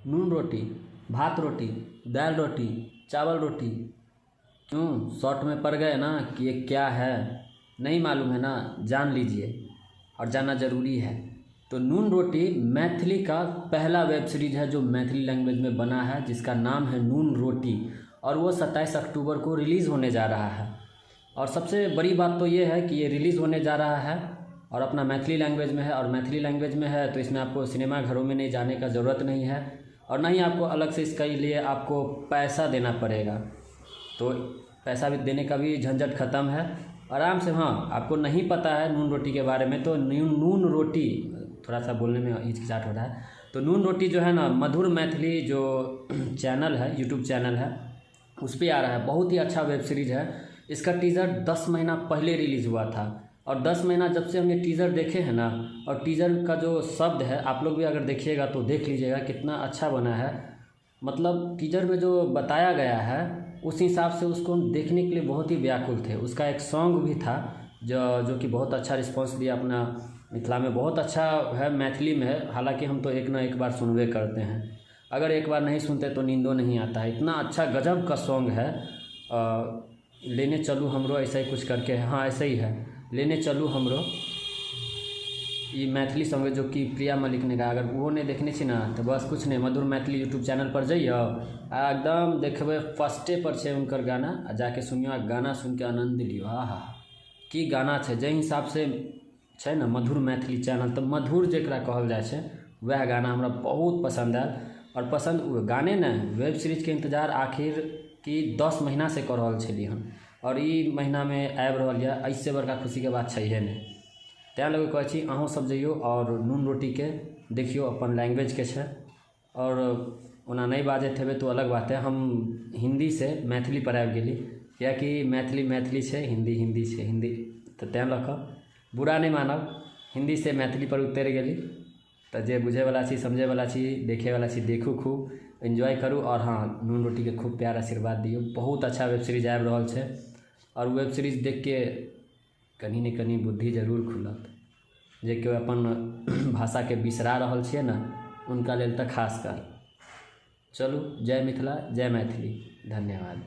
नून रोटी, भात रोटी, दाल रोटी, चावल रोटी। क्यों शॉर्ट में पड़ गए ना कि ये क्या है? नहीं मालूम है ना? जान लीजिए, और जानना ज़रूरी है। तो नून रोटी मैथिली का पहला वेब सीरीज है जो मैथिली लैंग्वेज में बना है, जिसका नाम है नून रोटी, और वो 27 अक्टूबर को रिलीज़ होने जा रहा है। और सबसे बड़ी बात तो ये है कि ये रिलीज़ होने जा रहा है और अपना मैथिली लैंग्वेज में है, और मैथिली लैंग्वेज में है तो इसमें आपको सिनेमा घरों में नहीं जाने का ज़रूरत नहीं है, और ना ही आपको अलग से इसके लिए आपको पैसा देना पड़ेगा। तो पैसा भी देने का भी झंझट ख़त्म है, आराम से। हाँ, आपको नहीं पता है नून रोटी के बारे में तो नून रोटी, थोड़ा सा बोलने में हिचकिचाहट हो रहा है, तो नून रोटी जो है ना, मधुर मैथिली जो चैनल है, यूट्यूब चैनल है, उस पर आ रहा है। बहुत ही अच्छा वेब सीरीज़ है। इसका टीज़र 10 महीना पहले रिलीज़ हुआ था, और 10 महीना जब से हम ये टीज़र देखे हैं ना, और टीज़र का जो शब्द है, आप लोग भी अगर देखिएगा तो देख लीजिएगा कितना अच्छा बना है। मतलब टीज़र में जो बताया गया है उस हिसाब से उसको हम देखने के लिए बहुत ही व्याकुल थे। उसका एक सॉन्ग भी था जो कि बहुत अच्छा रिस्पॉन्स दिया अपना मिथिला में, बहुत अच्छा है, मैथिली में है। हालांकि हम तो एक ना एक बार सुनवे करते हैं, अगर एक बार नहीं सुनते तो नींदो नहीं आता है। इतना अच्छा गजब का सॉन्ग है। लेने चलू हमरो, ऐसा ही कुछ करके है। हाँ, ऐसा ही है, लेने चलू हमरो। ये मैथिली सॉन्ग है जो कि प्रिया मलिक ने गाया। अगर वो नहीं देखने छी ना तो बस कुछ नहीं, मधुर मैथिली यूट्यूब चैनल पर जाइए आ एकदम देखबे फर्स्टे पर छे उनकर गाना, आ जाके सुनियो, आ गाना सुन के आनंद लियो। आहा, की गाना छै। जे हिसाब से छै ना मधुर मैथिली चैनल, तो मधुर जकरा कहल जाइ छै, वह गाना हमरा बहुत पसंद आयल। और पसंद गाने ने, वेब सीरीज के इंतजार आखिर की 10 महीना से कर रहल छलियै हन, और ई महीना में आबि रहल यऽ। ऐसे बड़का खुशी के बात छैहे नहीं। तैं लगे कहै छी अहूँ सब जइयो और नून रोटी के देखियो, अपन लैंग्वेज के छै। और ओना नहीं बाजैत हेबै तो अलग बात है, हम हिंदी से मैथिली पर आबि गेली, कियाकि मैथिली मैथिली छै, हिंदी हिंदी छै, हिंदी। तो तैं लऽ कऽ बुरा नहीं मानब, हिंदी से मैथिली पर उतरि गेली। तो जे बुझेवाला छी, समझेवाला छी, देखेवाला छी, देखू, खूब एंजॉय करू। और हाँ, नून रोटी के खूब प्यार आशीर्वाद दियो। बहुत अच्छा वेब सीरीज आबि रहल छै, और वेब सीरीज देख के कहीं न कहीं बुद्धि जरूर खुलत। जे केओ अपन भाषा के बिसरा रहल छियै ना, उनका लेल तो खास कर। चलू, जय मिथिला, जय मैथिली। धन्यवाद।